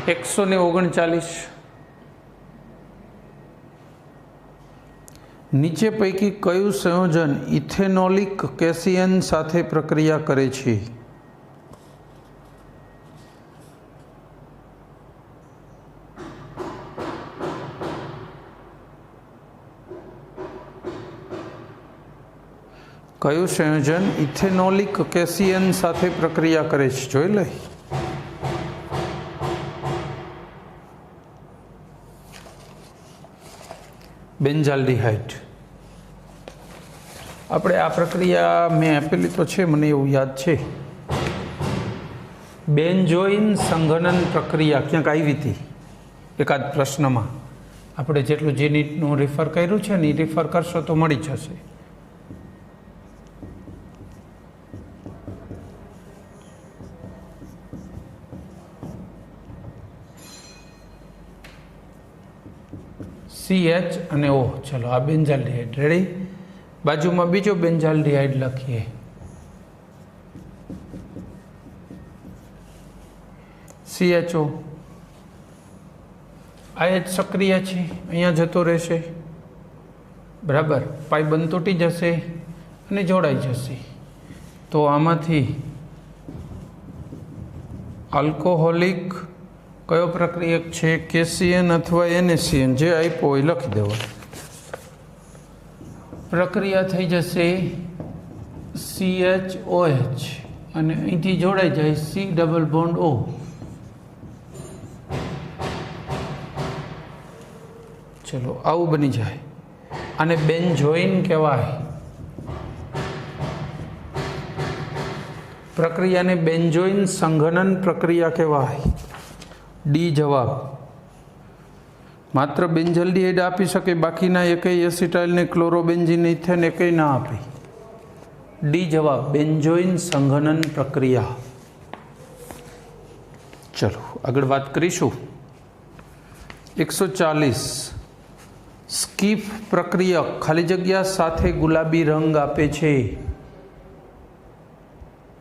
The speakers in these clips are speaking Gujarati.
139 नीचे पैकी कયું संयोजन इथेनोलिक कैसियन साथे प्रक्रिया करे छे? कયું संयोजन इथेनोलिक कैसियन साथे प्रक्रिया करे छे? जोई ले। बेंजाल्डिहाइड। આપણે આ પ્રક્રિયા મેં આપેલી તો છે, મને એવું યાદ છે, બેન્ઝોઇન સંઘનન પ્રક્રિયા ક્યાંક આવી હતી એકાદ પ્રશ્નમાં. આપણે જેટલું જીનીટનું રિફર કર્યું છે ને એ રિફર કરશો તો મળી જશે. CH અને O. ચલો આ બેન્ઝાલ્ડિહાઇડ રેડી. बाजू में बीजो बेंजाल्डिहाइड लखीए. CHO आह सक्रिय है, अँ जतो रहेशे बराबर. पाई बंद तूटी जशे अने जोड़ाई जशे. तो आमांथी अल्कोहोलिक कयो प्रक्रियक है? कैसियन अथवा NaCN जे आप्यो ए लखी देवा. प्रक्रिया थी जैसे CHOH અને અહીંથી જોડાઈ જાય C ડબલ બોન્ડ O. ચલો આવું બની જાય અને બેન્ઝોઇન કહેવાય. પ્રક્રિયાને બેન્ઝોઇન સંઘનન પ્રક્રિયા કહેવાય. ડી જવાબ. मात्र बेंजाल्डिहाइड आपी सके, बाकीना एकई एसिटाइल ने क्लोरोबेन्जीन इथेन एकई ना आपे. डी जवाब बेंजोइन संघनन प्रक्रिया. चलो आगळ बात करीशुं. 140 स्कीफ प्रक्रिया खाली जग्या साथे गुलाबी रंग आपे छे.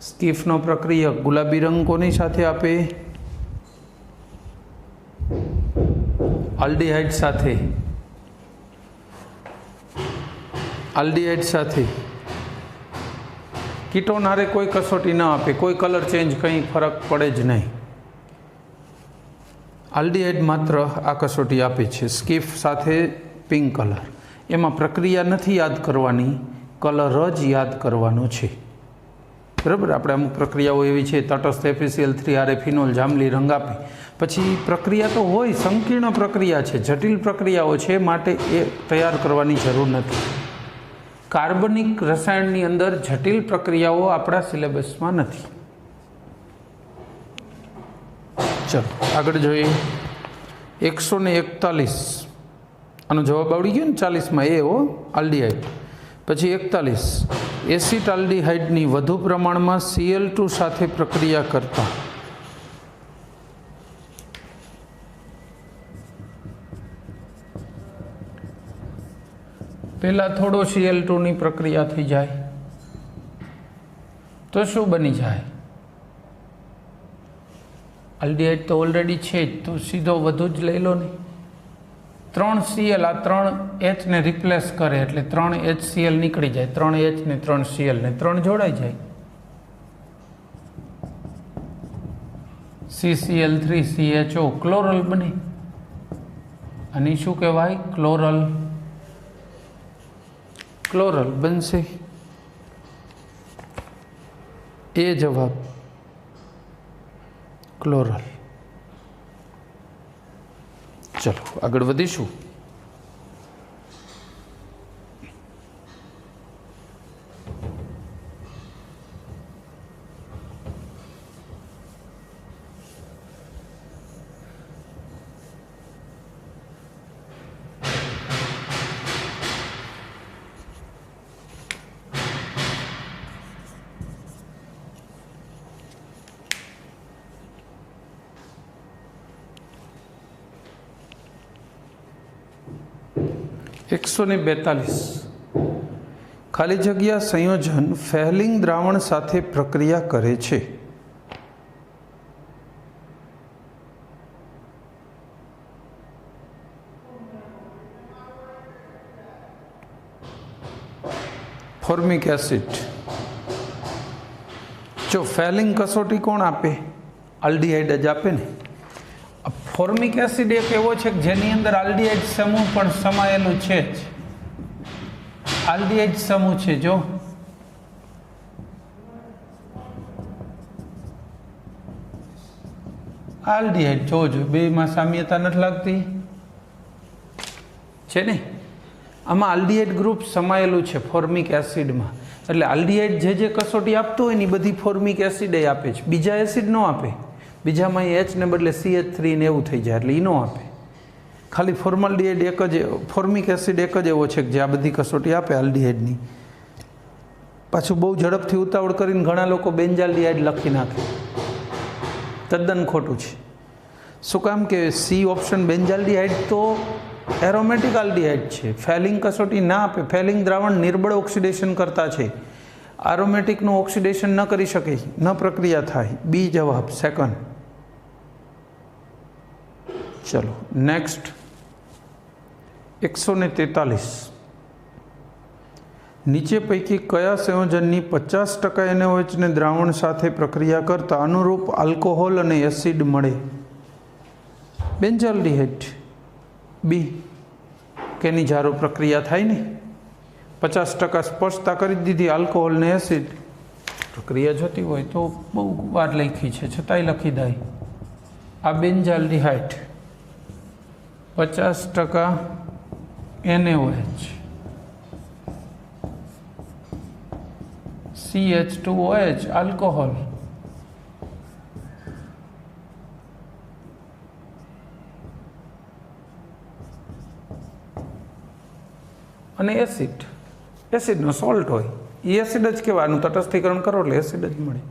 स्कीफ नो प्रक्रिया गुलाबी रंग कोनी साथे आपे? अल्डिहाइड साथे. अल्डिहाइड साथे कीटोन हारे कोई कसोटी ना आपे, कोई कलर चेंज कहीं फरक पड़े ज नहीं. अल्डिहाइड मात्र आ कसोटी आपे छे. स्कीफ साथे पिंक कलर. एमां प्रक्रिया नथी याद करवानी, कलर ज याद करवानो छे बराबर. आपणे अमुक प्रक्रियाओ एवी छे, तटस्थ FeCl3 हारे फिनोल जांबली रंग आपे. पछी प्रक्रिया तो होय, संकीर्ण प्रक्रिया है, जटिल प्रक्रियाओ है, माटे ए तैयार करवानी जरूर नहीं. कार्बनिक रसायणनी अंदर जटिल प्रक्रियाओ आपड़ा सिलेबस में नहीं. चलो आगळ जोईए. 141 आनो जवाब आवड़ी गयो ने 40 में ए हो अल्डिहाइड. पछी 41 एसिटाल्डिहाइडनी वधु प्रमाण में Cl2 साथे प्रक्रिया करता पहला थोड़ो Cl2 नी प्रक्रिया थी जाए तो शू बनी जाए? अल्डिहाइड तो ऑलरेडी है, तो सीधो वधु ज लई लो. नहीं 3 Cl आ 3 H ने रिप्लेस करे एटले 3 HCl निकली जाए. 3 H ने 3 Cl ने 3 जोड़ाई जाए. CCl3 CHO क्लोरल बने. आनी शू कहेवाय? क्लोरल. क्लोरल बनसे. ए जवाब क्लोरल. चलो आगळ वधीशुं. एक 142 खाली जग्या संयोजन फेलिंग द्रावण साथे प्रक्रिया करे छे. Formic acid. જો ફેલિંગ કસોટી કોણ આપે? આલ્ડીહાઇડ જ આપે ને. ફોર્મિક એસિડ એક એવો છે કે જેની અંદર આલ્ડીહાઇડ સમૂહ પણ સમાયેલું છે જ. આલ્ડીહાઇડ સમૂહ છે. જો આલ્ડીહાઇડ જોજો, બેમાં સામ્યતા નથી લાગતી છે ને. આમાં આલ્ડીહાઇડ ગ્રુપ સમાયેલું છે ફોર્મિક એસિડમાં. એટલે આલ્ડીહાઇડ જે કસોટી આપતું હોય ને એ બધી ફોર્મિક એસિડ આપે છે, બીજા એસિડ ન આપે. બીજામાં એચ ને બદલે CH3 ને એવું થઈ જાય એટલે એ ન આપે. ખાલી ફોર્માલ્ડીહાઇડ એક જ, ફોર્મિક એસિડ એક જ એવો છે કે જે આ બધી કસોટી આપે આલ્ડીહાઇડની. પાછું બહુ ઝડપથી ઉતાવળ કરીને ઘણા લોકો બેન્ઝાલ્ડીહાઇડ લખી નાખે, તદ્દન ખોટું છે. શું કામ કે સી ઓપ્શન બેન્ઝાલ્ડીહાઇડ તો એરોમેટિક આલ્ડીહાઇડ છે, ફેલિંગ કસોટી ના આપે. ફેલિંગ દ્રાવણ નિર્બળ ઓક્સિડેશન કરતા છે, એરોમેટિકનું ઓક્સિડેશન ન કરી શકે, ન પ્રક્રિયા થાય. બી જવાબ સેકન્ડ. ચલો નેક્સ્ટ 143. નીચે પૈકી કયા સંયોજનની 50% NaOH ને દ્રાવણ સાથે પ્રક્રિયા કરતા અનુરૂપ આલ્કોહોલ અને એસિડ મળે? બેન્ઝાલ્ડીહાઇડ. બી. કેની જારો પ્રક્રિયા થાય ને, 50% સ્પષ્ટતા કરી દીધી, આલ્કોહોલ ને એસિડ. પ્રક્રિયા જોતી હોય તો બહુ વાર લખી છે, છતાંય લખી દઈ. આ બેન્ઝાલ્ડીહાઇડ 50% NaOH, CH2OH આલ્કોહોલ, અને એસિડ. એસિડનો સોલ્ટ હોય એ એસિડ જ કહેવાનું, તટસ્થીકરણ કરો એટલે એસિડ જ મળે.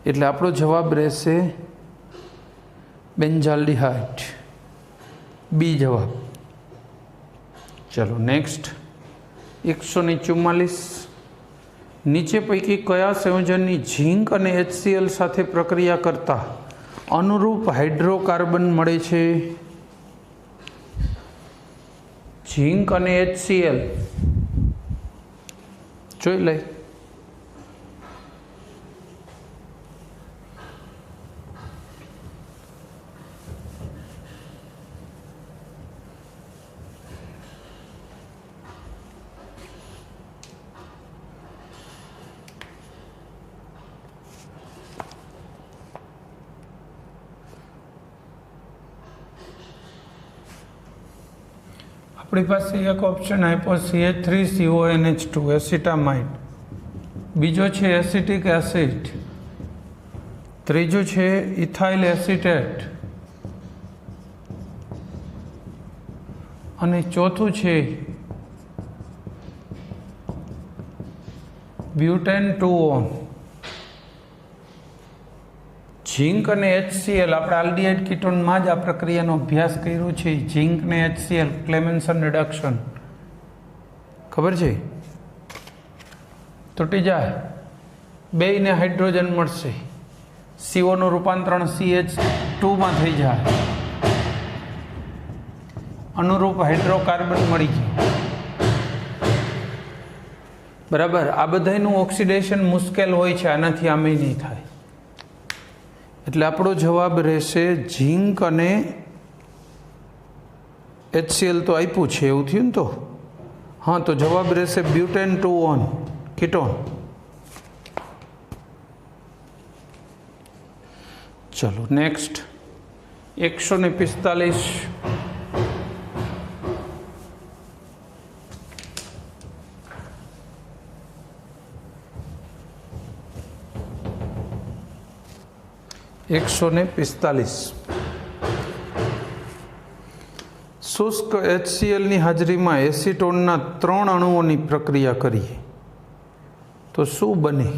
એટલે આપણો જવાબ રહેશે બેન્ઝાલ્ડીહાઇડ. બી જવાબ. ચલો નેક્સ્ટ 144. નીચે પૈકી કયા સંયોજનની ઝીંક અને HCl સાથે પ્રક્રિયા કરતા અનુરૂપ હાઇડ્રોકાર્બન મળે છે? ઝીંક અને HCl જોઈ લઈ. આપણી પાસે એક ઓપ્શન આપ્યો CH3CONH2 એસિટામાઇડ, બીજો છે એસિટિક એસિડ, ત્રીજું છે ઇથાઇલ એસિટેટ અને ચોથું છે બ્યુટેન 2-on. ઝીંક અને HCl આપણે આલ્ડીહાઇડ કીટોનમાં જ આ પ્રક્રિયાનો અભ્યાસ કર્યો છે. ઝીંક ને HCl ક્લેમેન્સન રિડક્શન ખબર છે? તૂટી જાય, બેયને હાઇડ્રોજન મળશે, CO નું રૂપાંતરણ CH2 માં થઈ જાય, અનુરૂપ હાઇડ્રોકાર્બન મળી ગયું. બરાબર. આ બધાનું ઓક્સિડેશન મુશ્કેલ હોય છે, આનાથી આમે નહીં થાય. એટલે આપણો જવાબ રહેશે ઝીંક અને HCl તો આપ્યું છે એવું થયું ને, તો હા, તો જવાબ રહેશે બ્યુટેન 2-on કીટોન. ચલો નેક્સ્ટ 145. શુષ્ક HCl ની હાજરીમાં એસિટોનના 3 અણુઓની પ્રક્રિયા કરીએ તો શું બને?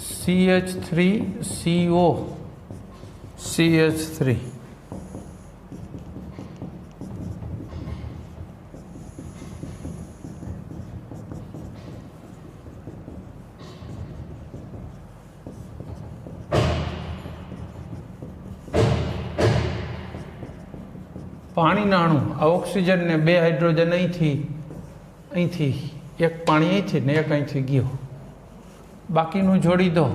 CH3CO CH3. પાણીના અણુ આ ઓક્સિજન ને બે હાઇડ્રોજન અહીંથી એક પાણી અહીંથી ને એક અહીંથી ગયો, બાકીનું જોડી દો.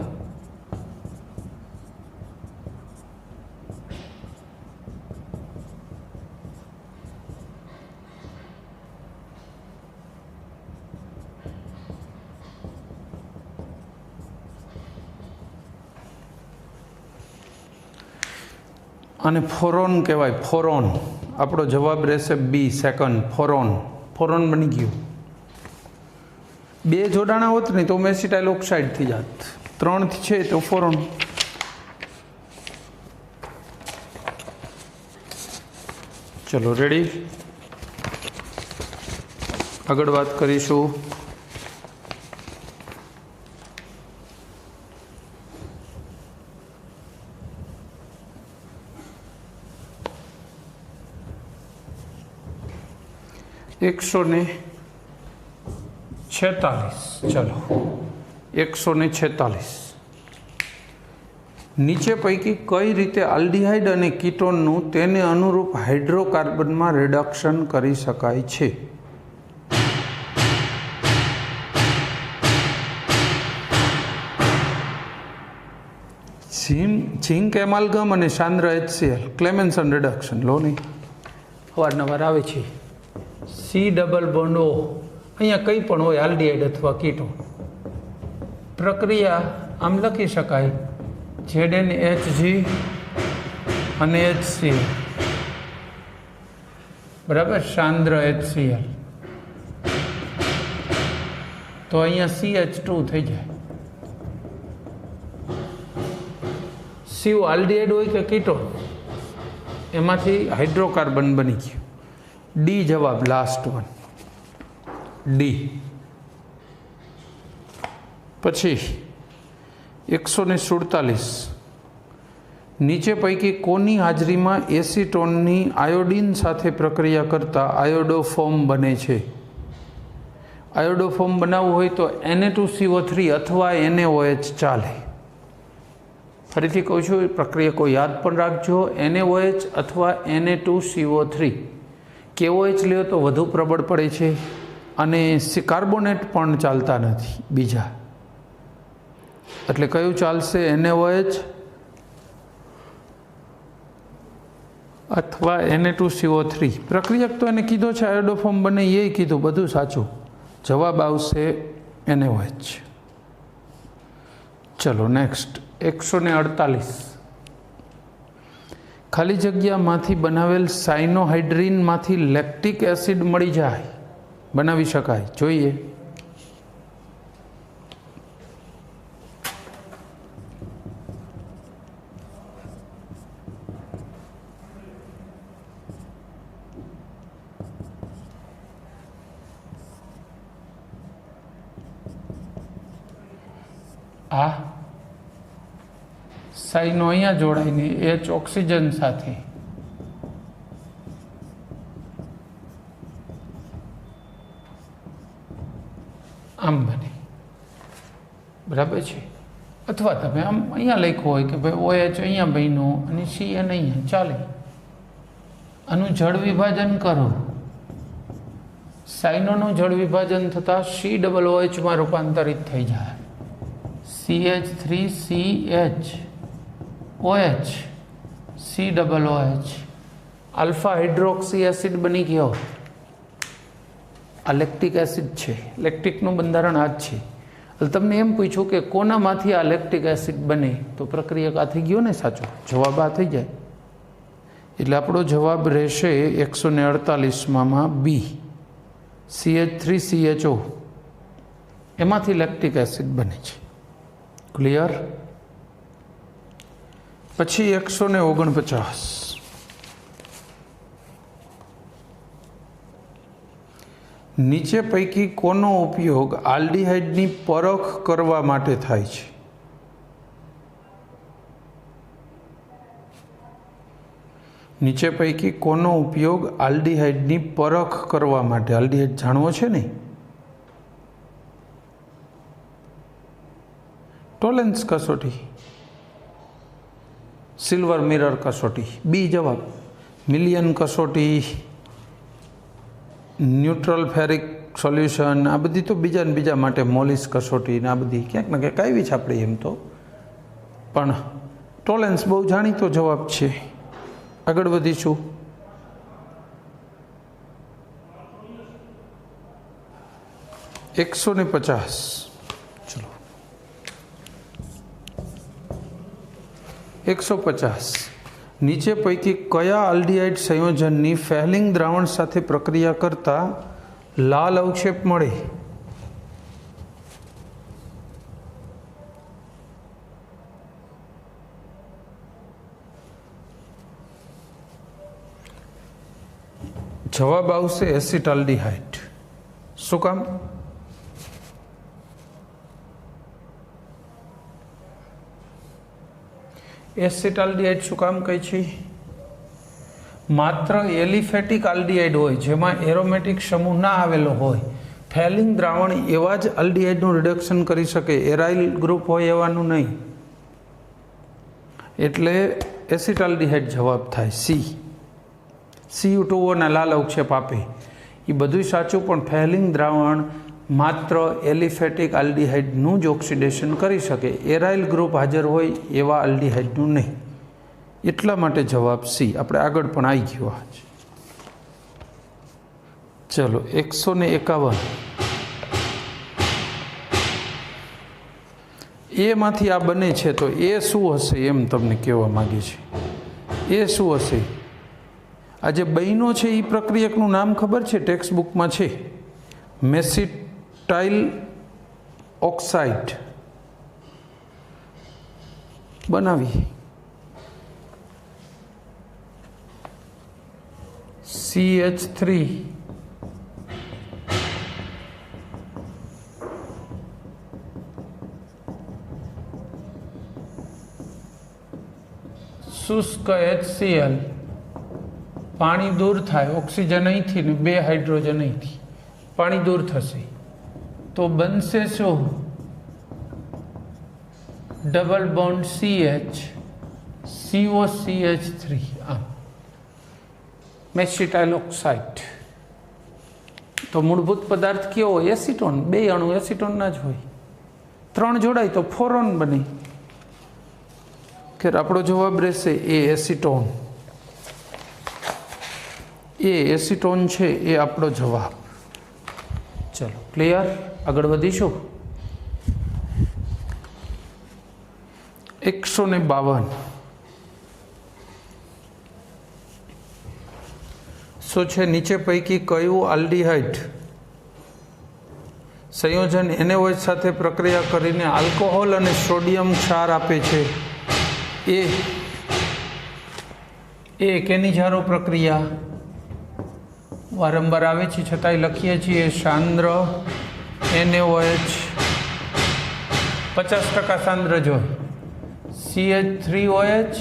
અને ફોરોન કહેવાય. ફોરોન આપણો જવાબ રહેશે બી સેકન્ડ. ફોરોન બની ગયું. બે જોડાણા હોત ને તો મેસિટાઇલ ઓક્સાઇડ થઈ જાત. 3 છે તો ફોરોન. ચલો રેડી, આગળ વાત કરીશું. એકસો ને 46. ચલો 146. નીચે પૈકી કઈ રીતે આલ્ડીહાઇડ અને કીટોનનું તેને અનુરૂપ હાઇડ્રોકાર્બનમાં રિડક્શન કરી શકાય છે? ઝિંક એમાલ્ગમ અને સાંદ્ર HCl ક્લેમેન્સન રિડક્શન લો નહીં, અવારનવાર આવે છે. C ડબલ બોન્ડ O, અહીંયા કંઈ પણ હોય આલ્ડીહાઇડ અથવા કીટોન. પ્રક્રિયા આમ લખી શકાય ZnHG અને HCl, બરાબર, સાંદ્ર HCl. તો અહીંયા CH2 થઈ જાય. સીઓ આલ્ડીહાઇડ હોય કે કીટોન, એમાંથી હાઇડ્રોકાર્બન બની ગયું. ડી જવાબ, લાસ્ટ વન ડી. પછી 147. નીચે પૈકી કોની હાજરીમાં એસીટોનની આયોડીન સાથે પ્રક્રિયા કરતા આયોડોફોર્મ બને છે? આયોડોફોર્મ બનાવવું હોય તો Na2CO3 અથવા NaOH ચાલે. ફરીથી કહું છું, પ્રક્રિયા કોઈ યાદ પણ રાખજો, NaOH અથવા Na2CO3. KOH લ્યો તો વધુ પ્રબળ પડે છે અને કાર્બોનેટ પણ ચાલતા નથી બીજા. એટલે કયું ચાલશે? NaOH અથવા Na2CO3. પ્રક્રિયક તો એને કીધો છે આયોડોફોર્મ બને, એ કીધું, બધું સાચું. જવાબ આવશે NaOH. ચલો નેક્સ્ટ 148. ખાલી જગ્યામાંથી બનાવેલ સાયનોહાઇડ્રીનમાંથી લેક્ટિક એસિડ મળી જાય, બનાવી શકાય? જોઈએ. આ સાઈનો અહીંયા જોડાઈને H ઓક્સિજન સાથે આમ બને, બરાબર છે. અથવા તમે આમ અહીંયા લખ્યું હોય કે ભાઈ OH અહીંયા બન્યો અને CN અહીંયા, ચાલે. આનું જળ વિભાજન કરો, સાઇનોનું જળ વિભાજન થતાં COOH માં રૂપાંતરિત થઈ જાય. CH3CH OH COOH alpha hydroxy acid બની ગયો. આ લેક્ટિક એસિડ છે. લેક્ટિકનું બંધારણ આ જ છે. એટલે તમને એમ પૂછ્યું કે કોનામાંથી આ લેક્ટિક એસિડ બને, તો પ્રક્રિયક આ થઈ ગયો ને સાચો જવાબ, આ થઈ જાય. એટલે આપણો જવાબ રહેશે 148માં બી, CH3CHO. એમાંથી લેક્ટિક એસિડ બને છે. ક્લિયર? પછી 149. નીચે પૈકી કોનો ઉપયોગ આલ્ડીહાઇડની પરખ કરવા માટે થાય છે? નીચે પૈકી કોનો ઉપયોગ આલ્ડીહાઇડની પરખ કરવા માટે? આલ્ડીહાઇડ જાણવો છે ને? ટોલેન્સ કસોટી, સિલ્વર મિરર કસોટી. બી જવાબ. મિલિયન કસોટી, ન્યુટ્રલ ફેરિક સોલ્યુશન, આ બધી તો બીજા ને બીજા માટે, મોલિસ કસોટી ને આ બધી ક્યાંક ને ક્યાંક આવી છે આપણે એમ તો, પણ ટોલેન્સ બહુ જાણીતો જવાબ છે. આગળ વધીશું. એકસો ને 50. ચલો 150. નીચે પૈકી કયા આલ્ડીહાઇડ સંયોજનની ફેલિંગ દ્રાવણ સાથે પ્રક્રિયા કરતા લાલ અવક્ષેપ મળે? જવાબ આવશે એસિટાલ્ડીહાઇડ. શું કામ? એસિટાલ્ડીહાઇડ શું કામ કહે છે? માત્ર એલિફેટિક આલ્ડીહાઇડ હોય જેમાં એરોમેટિક સમૂહ ના આવેલો હોય, ફેલિંગ દ્રાવણ એવા જ આલ્ડીહાઇડનું રિડક્શન કરી શકે, એરાઇલ ગ્રુપ હોય એવાનું નહીં. એટલે એસિટાલ્ડીહાઇડ જવાબ થાય સી. CO2 લાલ અવક્ષેપ આપે એ બધું સાચું, પણ ફેલિંગ દ્રાવણ માત્ર એલિફેટિક આલ્ડીહાઇડનું જ ઓક્સિડેશન કરી શકે, એરાઇલ ગ્રુપ હાજર હોય એવા આલ્ડીહાઇડનું નહીં. એટલા માટે જવાબ સી. આપણે આગળ પણ આવી ગયો આજ. ચલો 151. એમાંથી આ બને છે તો એ શું હશે એમ તમને કહેવા માગે છે. એ શું હશે? આ જે બન્યો છે એ પ્રક્રિયકનું નામ ખબર છે? ટેક્સ્ટ બુકમાં છે, મેસિટાઇલ ઓક્સાઇડ બનાવી CH3 શુષ્ક HCl, પાણી દૂર થાય, ઓક્સિજન અહીંથી ને 2 હાઇડ્રોજન અહીંથી, પાણી દૂર થશે તો બનશે શું? Double bond CH COCH3. આમ મેસિટાઇલ ઓક્સાઇડ. તો મૂળભૂત પદાર્થ કેવો? એસિટોન. 2 અણુ એસિટોનના જ હોય. 3 જોડાય તો ફોરોન બને. કે આપણો જવાબ રહેશે એ એસિટોન. એ એસિટોન છે એ આપણો જવાબ. ચલો ક્લિયર? આગળ વધીશું. 152. શું છે? નીચે પૈકી કયું આલ્ડીહાઇડ સંયોજન NaOH સાથે પ્રક્રિયા કરીને આલ્કોહોલ અને સોડિયમ ક્ષાર આપે છે? એ કેનિઝારો પ્રક્રિયા. વારંવાર આવે છે છતાંય લખીએ છીએ. સાંદ્ર NaOH 50% સાંદ્ર જો CH3OH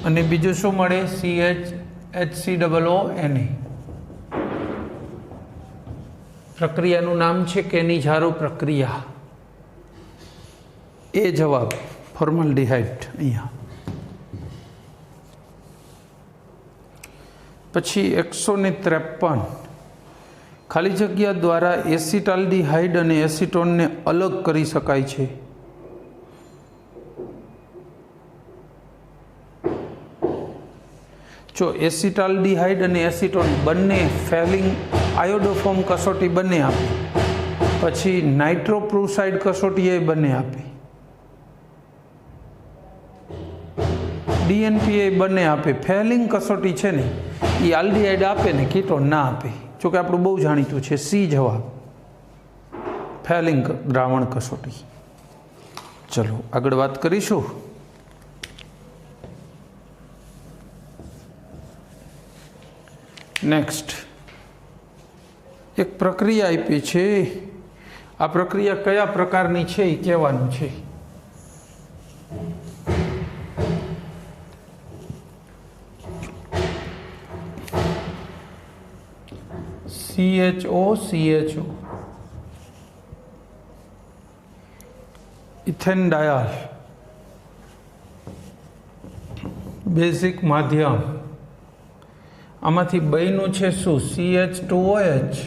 અને બીજું શું મળે? HCOONA. પ્રક્રિયાનું નામ છે કેનિઝારો પ્રક્રિયા. એ જવાબ ફોર્મલ્ડિહાઇડ અહીંયા. પછી 153. ખાલી જગ્યા દ્વારા એસિટાલ્ડીહાઇડ અને એસિટોનને અલગ કરી શકાય છે. જો એસિટાલ્ડીહાઇડ અને એસિટોન બંને ફેલિંગ આયોડોફોર્મ કસોટી બંને આપે, પછી નાઇટ્રોપ્રુસાઇડ કસોટી એ બંને આપે, DNP એ બંને આપે. ફેલિંગ કસોટી છે ને એ આલ્ડીહાઇડ આપે ને કીટોન ના આપે. જોકે આપણું બહુ જાણીતું છે સી જવાબ, ફેલિંગ દ્રાવણ કસોટી. ચલો આગળ વાત કરીશું. નેક્સ્ટ એક પ્રક્રિયા આપી છે. આ પ્રક્રિયા કયા પ્રકારની છે એ કહેવાનું છે. CHO ઇથેન ડાયલ બેઝિક માધ્યમ આમાંથી બેયનું છે શું CH2OH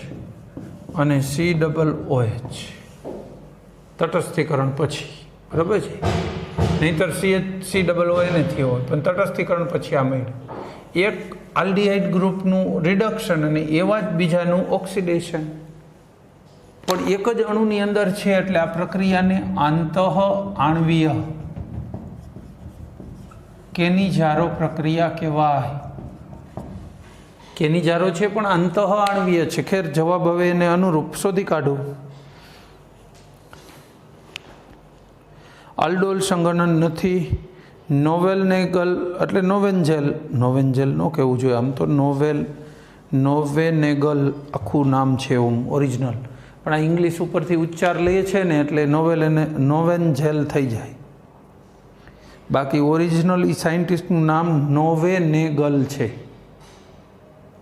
અને COOH તટસ્થીકરણ પછી બરાબર છે નહીંતર COOH નથી હોય પણ તટસ્થીકરણ પછી આ મળ્યું એક આલ્ડીહાઇડ ગ્રુપનું રિડક્શન અને એવા જ બીજાનું ઓક્સિડેશન પણ એક જ અણુની અંદર છે એટલે આ પ્રક્રિયાને આંતઃ આણ્વીય કેનિજારો પ્રક્રિયા કહેવાય કેનિજારો છે પણ આંતઃ આણ્વીય છે ખેર જવાબ હવે એને અનુરૂપ શોધી કાઢું આલ્ડોલ સંગઠન નથી નોવેનેગલ એટલે નોવેન્જેલ નો કહેવું જોઈએ આમ તો નોવેનેગલ આખું નામ છે એવું ઓરિજિનલ પણ આ ઇંગ્લિશ ઉપરથી ઉચ્ચાર લઈએ છે ને એટલે નોવેન્જેલ થઈ જાય બાકી ઓરિજિનલ એ સાયન્ટિસ્ટનું નામ નોવેનેગલ છે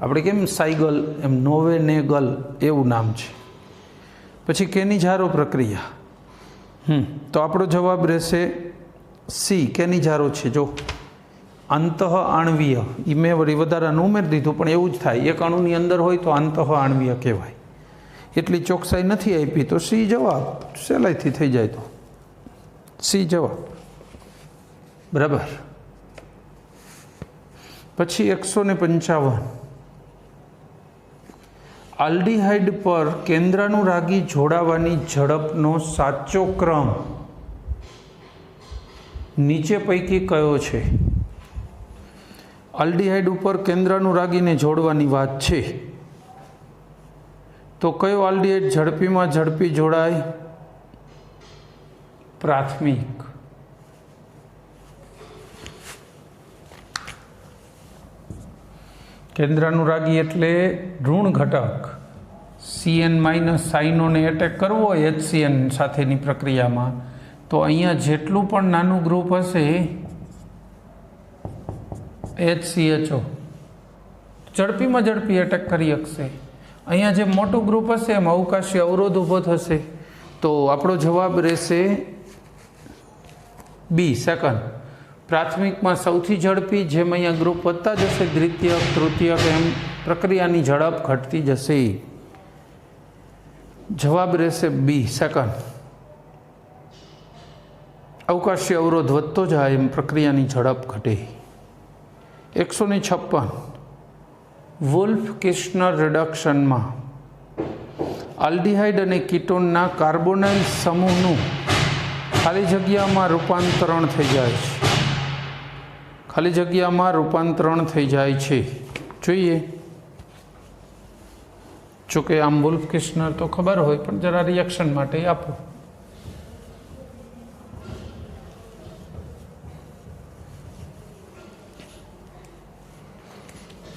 આપણે કેમ સાયગલ એમ નોવેનેગલ એવું નામ છે પછી કેનિજારો પ્રક્રિયા તો આપણો જવાબ રહેશે સી કેનિજારો છે જો આંતઃ આણ્વીય એ મેં વળી વધારાનું ઉમેરી દીધું પણ એવું જ થાય એક અણુની અંદર હોય તો આંતઃ આણ્વીય કહેવાય એટલી ચોકસાઈ નથી આપી તો સી જવાબ સહેલાઈથી થઈ જાય તો સી જવાબ બરાબર પછી 155 આલ્ડીહાઇડ પર કેન્દ્રાનુરાગી જોડાવાની ઝડપનો સાચો ક્રમ નીચે પૈકી કયો છે આલ્ડીહાઇડ ઉપર કેન્દ્રાનુરાગીને જોડવાની વાત છે તો કયો આલ્ડીહાઇડ ઝડપીમાં ઝડપી જોડાય પ્રાથમિક કેન્દ્રાનુરાગી એટલે ઋણ ઘટક CN- સાઇનોને એટેક કરવો હોય HCN સાથેની પ્રક્રિયામાં તો અહીંયા જેટલું પણ નાનું ગ્રુપ હશે HCHO ઝડપીમાં ઝડપી એટેક કરી શકશે અહીંયા જે મોટું ગ્રુપ હશે એમાં અવકાશી અવરોધ ઊભો થશે તો આપણો જવાબ રહેશે બી સેકન્ડ પ્રાથમિકમાં સૌથી ઝડપી જેમ અહીંયા ગ્રુપ વધતા જશે દ્વિતીય તૃતીય એમ પ્રક્રિયાની ઝડપ ઘટતી જશે જવાબ રહેશે બી સેકન્ડ અવકાશી અવરોધ વધતો જાય એમ પ્રક્રિયાની ઝડપ ઘટે 156 વુલ્ફ કિર્ચનર રિડક્શનમાં આલ્ડીહાઇડ અને કીટોનના કાર્બોનાઇલ સમૂહનું ખાલી જગ્યામાં રૂપાંતરણ થઈ જાય છે ખાલી જગ્યામાં રૂપાંતરણ થઈ જાય છે જોઈએ જોકે આમ વુલ્ફ કિર્ચનર તો ખબર હોય પણ જરા રિએક્શન માટે આપો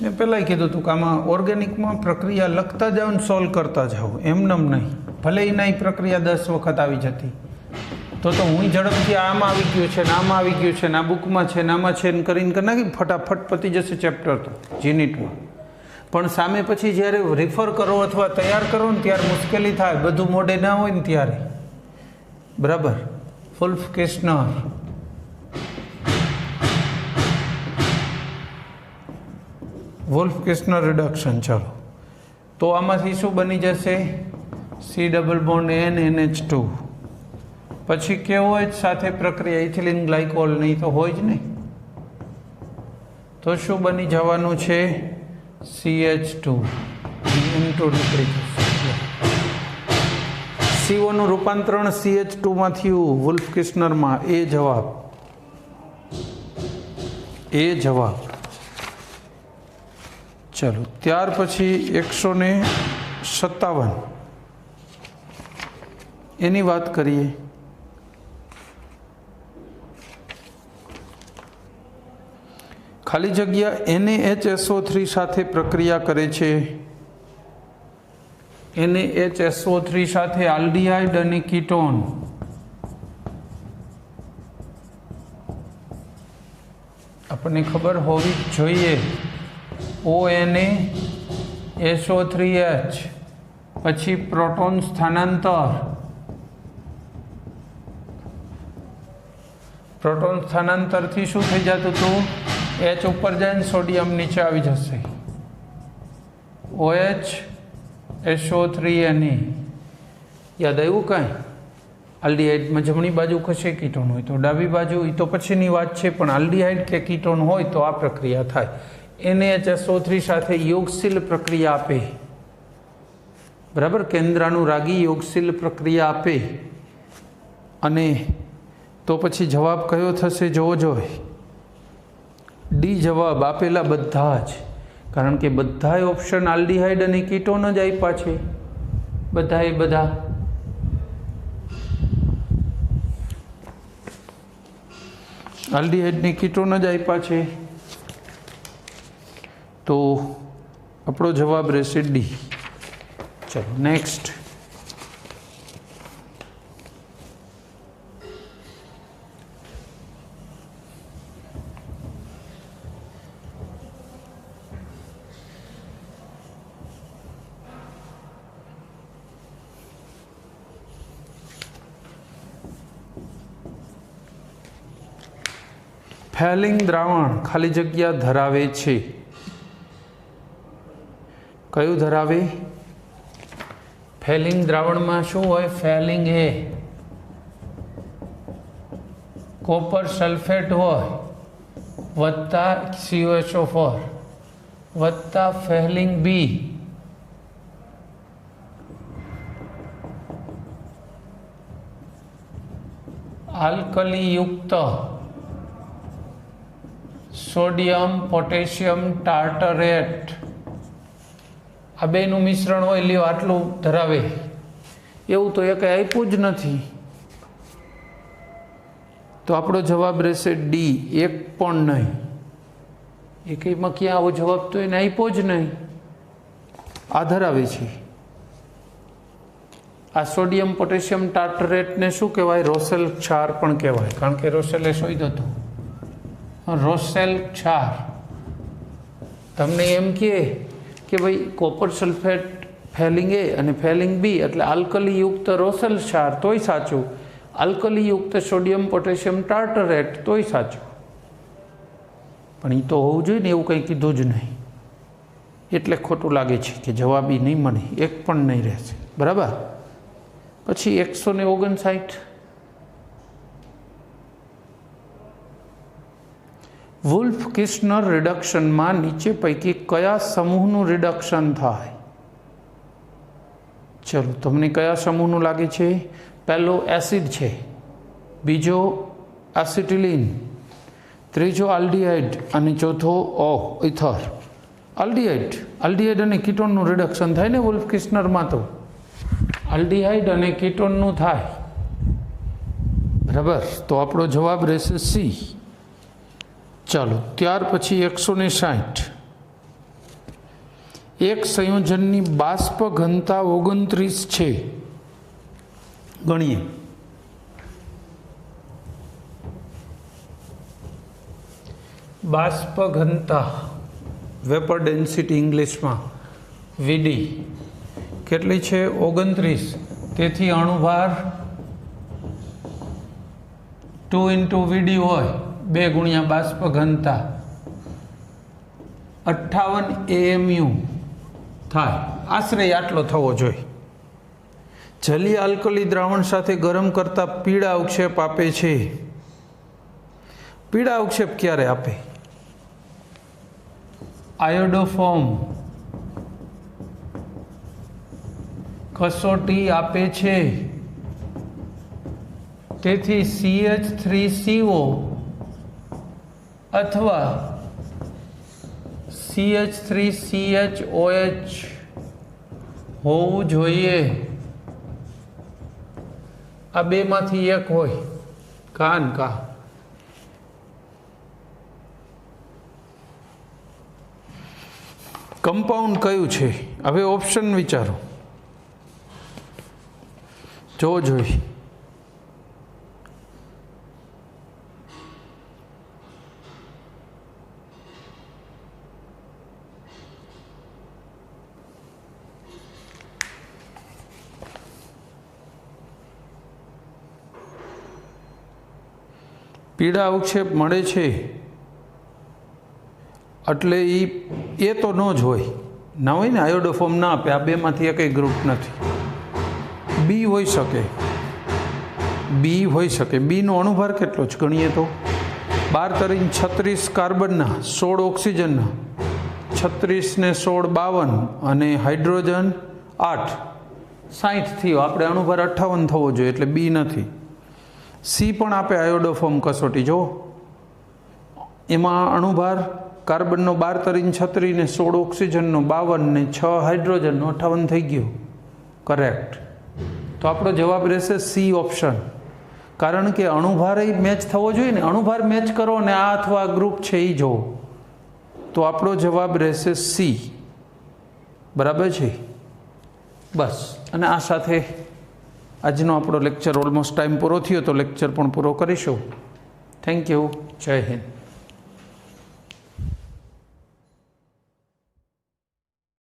મેં પહેલાંય કીધું હતું કે આમાં ઓર્ગેનિકમાં પ્રક્રિયા લખતા જાઓ ને સોલ્વ કરતા જાઓ એમનેમ નહીં ભલે એના પ્રક્રિયા 10 વખત આવી જતી તો હું ઝડપથી આમાં આવી ગયું છે ને આમાં આવી ગયું છે ને આ બુકમાં છે ને આમાં છે ને કરીને કરી નાખી ફટાફટ પતી જશે ચેપ્ટર તો યુનિટમાં પણ સામે પછી જ્યારે રિફર કરો અથવા તૈયાર કરો ને ત્યારે મુશ્કેલી થાય બધું મોઢે ના હોય ને ત્યારે બરાબર વુલ્ફ કિર્ચનર વુલ્ફ કિર્ચનર રિડક્શન ચાલો તો આમાંથી શું બની જશે C ડબલ બોન્ડ NH2 પછી KOH સાથે પ્રક્રિયા ઇથિલિન ગ્લાયકોલ નહીં તો હોય જ નહીં તો શું બની જવાનું છે CH2 N2 નીકળી જશે CO નું રૂપાંતરણ CH2 માં થયું વુલ્ફ કિર્ચનરમાં એ જવાબ ચાલો ત્યાર પછી 157 એની વાત કરીએ ખાલી જગ્યા NaHSO3 સાથે પ્રક્રિયા કરે છે NaHSO3 સાથે આલ્ડીહાઇડ અને કીટોન આપણને ખબર હોવી જોઈએ ONaSO3H પછી પ્રોટોન સ્થાનાંતરથી શું થઈ જતું હતું H ऊपर जाए सोडियम नीचे આવી જશે OH SO3Na યાદ આવ્યું કાંઈ આલ્ડીહાઇડમાં જમણી બાજુ કશે કીટોન હોય તો ડાબી બાજુ એ તો પછીની વાત છે પણ આલ્ડીહાઇડ કે કીટોન હોય તો આ પ્રક્રિયા થાય NaHSO3 સાથે યોગશીલ પ્રક્રિયા આપે બરાબર કેન્દ્રાનુરાગી યોગશીલ પ્રક્રિયા આપે અને તો પછી જવાબ કયો થશે જોવો જોઈએ ડી જવાબ આપેલા બધા જ કારણ કે બધાય ઓપ્શન આલ્ડીહાઇડ અને કીટોન જ આપ્યા છે બધાએ બધા આલ્ડીહાઇડ ને કીટોન જ આપ્યા છે તો આપણો જવાબ રહેશે ડી ચલો નેક્સ્ટ ફેલિંગ દ્રાવણ ખાલી જગ્યા ધરાવે છે કયું ધરાવે ફેલિંગ દ્રાવણમાં શું હોય ફેલિંગ એ કોપર સલ્ફેટ હોય વત્તા COSO4 વત્તા ફેલિંગ બી આલ્કલી યુક્ત સોડિયમ પોટેશિયમ ટાર્ટરેટ આ બેનું મિશ્રણ હોય લ્યો આટલું ધરાવે એવું તો એ કંઈ આપ્યું જ નથી તો આપણો જવાબ રહેશે ડી એક પણ નહીં એકમાં ક્યાં આવો જવાબ તો એને આપ્યો જ નહીં આ ધરાવે છે આ સોડિયમ પોટેશિયમ ટાર્ટરેટને શું કહેવાય રોસેલ ક્ષાર પણ કહેવાય કારણ કે રોસેલે શોધ્યો હતો રોસેલ ક્ષાર તમને એમ કે ભાઈ કોપર સલ્ફેટ ફેલિંગ એ અને ફેલિંગ બી એટલે આલ્કલીયુક્ત રોસેલ ક્ષાર તોય સાચું આલ્કલીયુક્ત સોડિયમ પોટેશિયમ ટાર્ટરેટ તોય સાચું પણ એ તો હોવું જોઈએ ને એવું કંઈ કીધું જ નહીં એટલે ખોટું લાગે છે કે જવાબ એ નહીં મળે એક પણ નહીં રહેશે બરાબર પછી 159 વુલ્ફ કિર્ચનર રિડક્શનમાં નીચે પૈકી કયા સમૂહનું રિડક્શન થાય ચલો તમને કયા સમૂહનું લાગે છે પહેલો એસિડ છે બીજો એસિટિલિન ત્રીજો આલ્ડીહાઇડ અને ચોથો ઇથર આલ્ડીહાઇડ અને કીટોનનું રિડક્શન થાય ને વુલ્ફ કિર્ચનરમાં તો આલ્ડીહાઇડ અને કીટોનનું થાય બરાબર તો આપણો જવાબ રહેશે સી ચાલો ત્યાર પછી 160 એક સંયોજનની બાષ્પ ઘનતા 29 છે ગણીએ બાષ્પ ઘનતા વેપર ડેન્સિટી ઇંગ્લિશમાં વીડી કેટલી છે 29 તેથી અણુભાર 2 × વીડી હોય 2 ગુણ્યા બાષ્પ ઘનતા 58 AMU થાય આશરે આટલો થવો જોઈએ જલીય આલ્કલી દ્રાવણ સાથે ગરમ કરતા પીળા અવક્ષેપ આપે છે પીળા અવક્ષેપ ક્યારે આપે આયોડોફોર્મ કસોટી આપે છે તેથી CH3CO અથવા CH3CHOH હોવું જોઈએ આ બેમાંથી એક હોય કાન કા કમ્પાઉન્ડ કયું છે હવે ઓપ્શન વિચારો જો જોઈ પીળા અવક્ષેપ મળે છે એટલે એ તો ન જ હોય, ના હોય ને, આયોડોફોર્મ ના આપે. આ બેમાંથી એકેય ગ્રુપ નથી. બી હોઈ શકે, બી હોઈ શકે. બીનો અણુભાર કેટલો છે ગણીએ તો 12 તરીને 36 કાર્બનના, 16 ઓક્સિજનના, 36 ને 16 52 અને હાઇડ્રોજન 8, 60 થયો. આપણે અણુભાર 58 થવો જોઈએ, એટલે બી નથી. સી પણ આપે આયોડોફોર્મ કસોટી. જો એમાં અણુભાર કાર્બનનો 12 તરીને 36 ને 16 ઓક્સિજનનો 52 ને 6 હાઇડ્રોજનનો 58 થઈ ગયો. કરેક્ટ. તો આપણો જવાબ રહેશે સી ઓપ્શન. કારણ કે અણુભાર મેચ થવો જોઈએ ને, અણુભાર મેચ કરો ને આ અથવા ગ્રુપ છે એ જુઓ, તો આપણો જવાબ રહેશે સી. બરાબર છે? બસ. અને આ સાથે આજનો આપણો લેક્ચર ઓલમોસ્ટ ટાઈમ પૂરો થયો, તો લેક્ચર પણ પૂરો કરીશું. Thank you. જય હિન્દ.